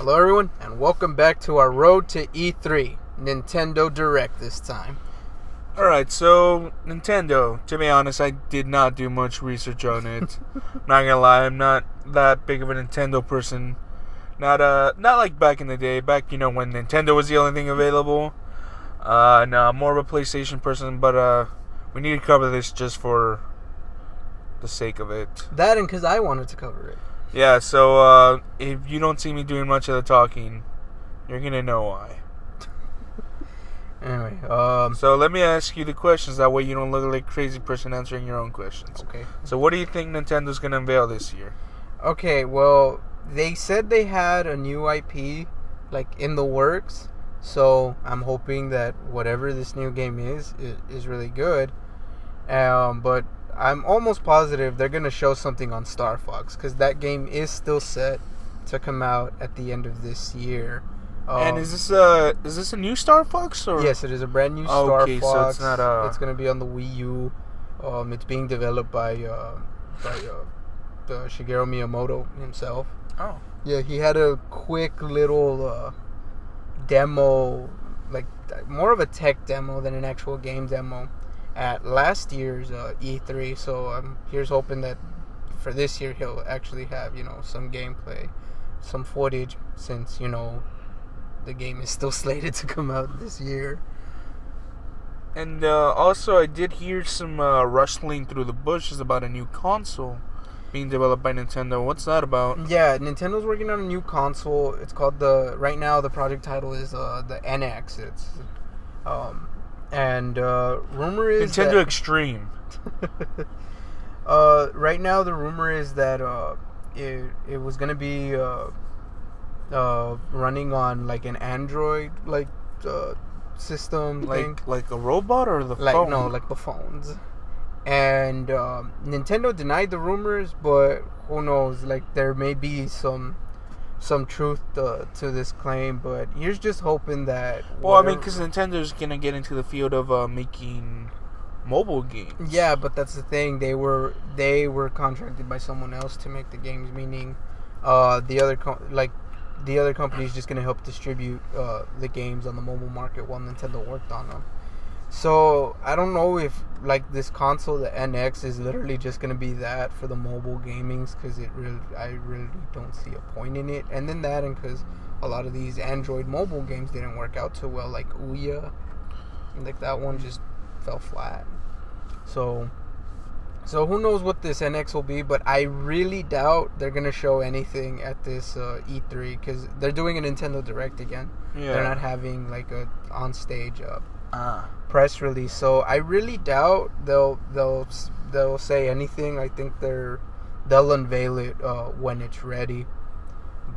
Hello everyone, and welcome back to our road to E3, Nintendo Direct this time. Alright, so Nintendo, to be honest, I did not do much research on it. Not gonna lie, I'm not that big of a Nintendo person. Not like back in the day, back when Nintendo was the only thing available. No, I'm more of a PlayStation person, but we need to cover this just for the sake of it. That and because I wanted to cover it. Yeah, so if you don't see me doing much of the talking, you're gonna know why. Anyway, so let me ask you the questions. That way you don't look like a crazy person answering your own questions. Okay. So what do you think Nintendo's gonna unveil this year? Okay, well, they said they had a new IP, in the works. So I'm hoping that whatever this new game is really good. But I'm almost positive they're going to show something on Star Fox, because that game is still set to come out at the end of this year. And is this a new Star Fox? Or? Yes, it is a brand new Star Fox. So it's not It's going to be on the Wii U. It's being developed by Shigeru Miyamoto himself. Oh. Yeah, he had a quick little demo, more of a tech demo than an actual game demo, at last year's E3. So here's hoping that for this year he'll actually have some gameplay, some footage, since the game is still slated to come out this year. And also I did hear some rustling through the bushes about a new console being developed by Nintendo. What's that about? Yeah, Nintendo's working on a new console. It's called right now the project title is the NX. It's and rumor is Nintendo Extreme. Right now the rumor is that it was gonna be running on an Android system thing. Like a robot or the phone? No, the phones. And Nintendo denied the rumors, but who knows? There may be some truth to this claim. But here's just hoping that. Well, because Nintendo's gonna get into the field of making mobile games. Yeah, but that's the thing. They were contracted by someone else to make the games, meaning the other company is just gonna help distribute the games on the mobile market while Nintendo worked on them. So I don't know if this console, the NX, is literally just gonna be that for the mobile gamings, because I really don't see a point in it. And then because a lot of these Android mobile games didn't work out too well, like Ouya, that one just fell flat. So who knows what this NX will be, but I really doubt they're gonna show anything at this E3, because they're doing a Nintendo Direct again. Yeah. They're not having a on stage press release, so I really doubt they'll say anything. I think they'll unveil it when it's ready.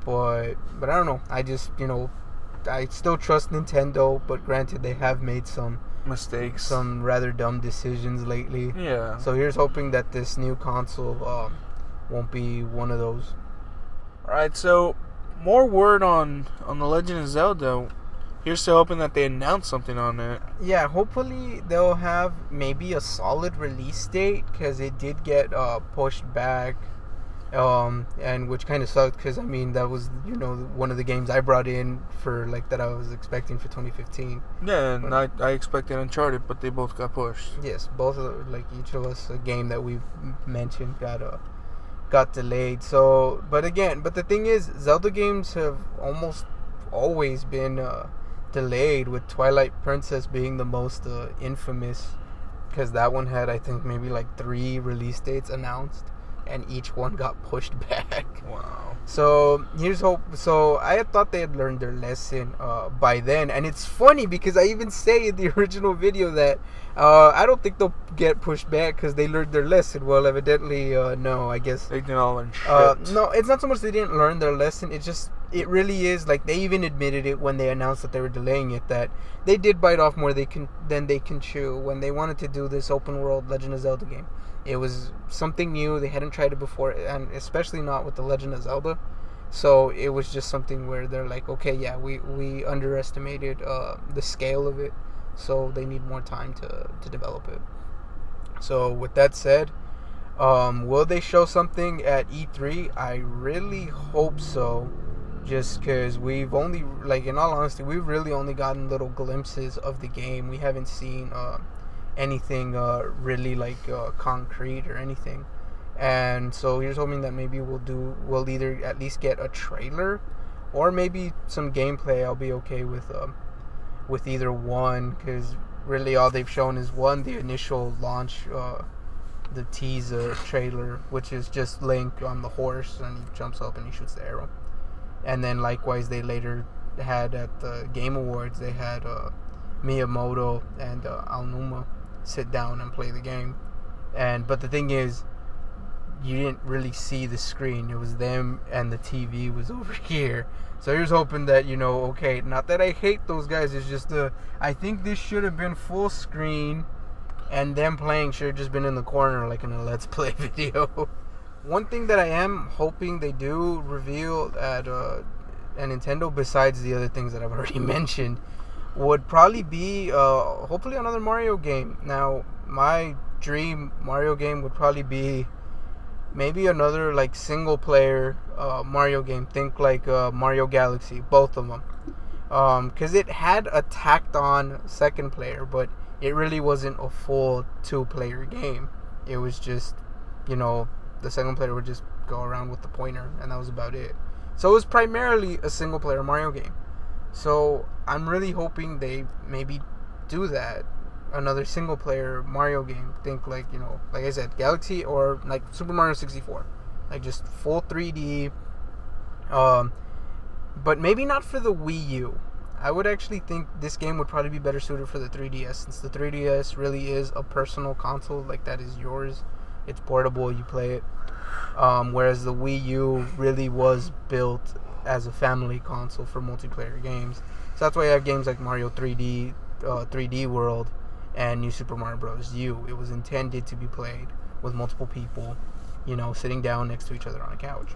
But I don't know. I just I still trust Nintendo, but granted they have made some mistakes, some rather dumb decisions lately. Yeah. So here's hoping that this new console won't be one of those. Alright, so more word on The Legend of Zelda. Here's to hoping that they announce something on it. Yeah, hopefully they'll have maybe a solid release date, because it did get pushed back, and which kind of sucked, because that was one of the games I brought in for that I was expecting for 2015. Yeah, and I expected Uncharted, but they both got pushed. Yes, both of each of us, a game that we mentioned got delayed. So, but the thing is, Zelda games have almost always been delayed, with Twilight Princess being the most infamous, because that one had, I think, maybe 3 release dates announced, and each one got pushed back. Wow. So here's hope. So I had thought they had learned their lesson by then, and it's funny because I even say in the original video that I don't think they'll get pushed back because they learned their lesson. Well, evidently no. I guess they didn't all learn shit. No, it's not so much they didn't learn their lesson. It really is they even admitted it when they announced that they were delaying it, that they did bite off more than they can chew when they wanted to do this open world Legend of Zelda game. It was something new. They hadn't tried it before, and especially not with The Legend of Zelda. So it was just something where they're okay, yeah, we underestimated the scale of it, so they need more time to develop it. So with that said, Will they show something at E3? I really hope so. just because we've only, like, in all honesty, we've really only gotten little glimpses of the game. We haven't seen anything really like concrete or anything. And so here's hoping that maybe we'll either at least get a trailer or maybe some gameplay. I'll be okay with either one, because really all they've shown is the initial launch, the teaser trailer, which is just Link on the horse and he jumps up and he shoots the arrow. And then likewise they later had at the Game Awards, they had Miyamoto and Aonuma sit down and play the game. But the thing is, you didn't really see the screen. It was them and the TV was over here. So here's hoping that, okay, not that I hate those guys, it's just I think this should have been full screen, and them playing should have just been in the corner like in a Let's Play video. One thing that I am hoping they do reveal at Nintendo, besides the other things that I've already mentioned, would probably be hopefully another Mario game. Now, my dream Mario game would probably be maybe another like single player Mario game. Think like Mario Galaxy, both of them, because it had a tacked on second player, but it really wasn't a full 2-player game. It was just, the second player would just go around with the pointer, and that was about it. So it was primarily a single player Mario game. So I'm really hoping they maybe do that, another single player Mario game. Think like, like I said, Galaxy or like Super Mario 64, like just full 3D, but maybe not for the Wii U. I would actually think this game would probably be better suited for the 3DS, since the 3DS really is a personal console. Like, that is yours, it's portable, you play it, whereas the Wii U really was built as a family console for multiplayer games. So that's why you have games like Mario 3D, 3D World, and New Super Mario Bros. U. It was intended to be played with multiple people, sitting down next to each other on a couch.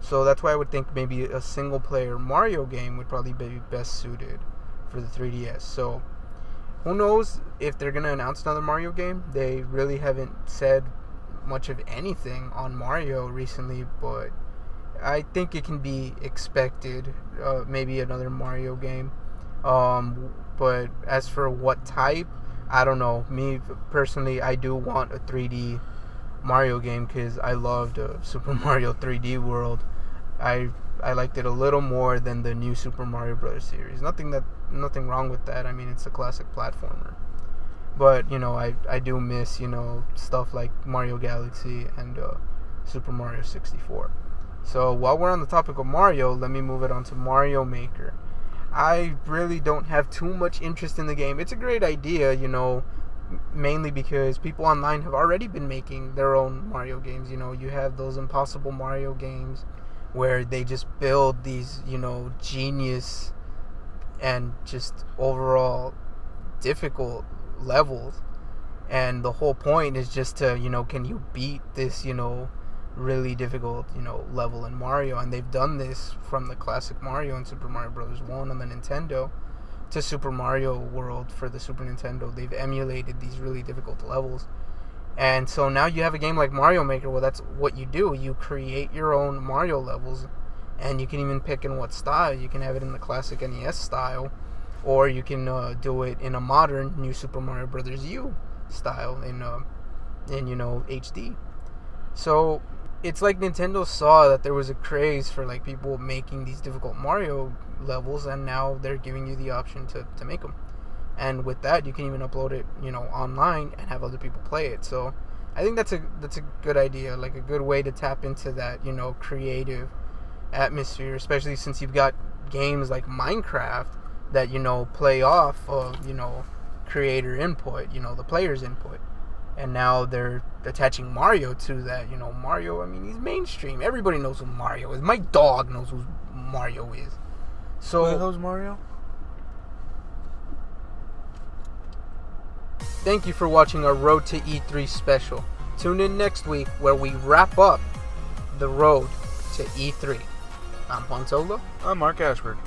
So that's why I would think maybe a single player Mario game would probably be best suited for the 3DS. So who knows if they're going to announce another Mario game. They really haven't said much of anything on Mario recently, but I think it can be expected, maybe another Mario game. But as for what type, I don't know. Me personally, I do want a 3D Mario game, because I loved Super Mario 3D World. I liked it a little more than the new Super Mario Bros. Series. Nothing wrong with that. I mean, it's a classic platformer. But I do miss stuff like Mario Galaxy and Super Mario 64. So while we're on the topic of Mario, let me move it on to Mario Maker. I really don't have too much interest in the game. It's a great idea, mainly because people online have already been making their own Mario games. You have those Impossible Mario games where they just build these, genius and just overall difficult levels. And the whole point is just to, can you beat this, really difficult, level in Mario? And they've done this from the classic Mario and Super Mario Bros. 1 on the Nintendo to Super Mario World for the Super Nintendo. They've emulated these really difficult levels. And so now you have a game like Mario Maker. Well, that's what you do. You create your own Mario levels, and you can even pick in what style. You can have it in the classic NES style, or you can do it in a modern New Super Mario Bros. U style in HD. So it's like Nintendo saw that there was a craze for like people making these difficult Mario levels, and now they're giving you the option to make them. And with that, you can even upload it, online and have other people play it. So I think that's a good idea, like a good way to tap into that, creative atmosphere, especially since you've got games like Minecraft that, play off of, creator input, the player's input. And now they're attaching Mario to that. Mario, I mean, he's mainstream. Everybody knows who Mario is. My dog knows who Mario is. So, who's Mario? Thank you for watching our Road to E3 special. Tune in next week where we wrap up the road to E3. I'm Juan Solo. I'm Mark Ashford.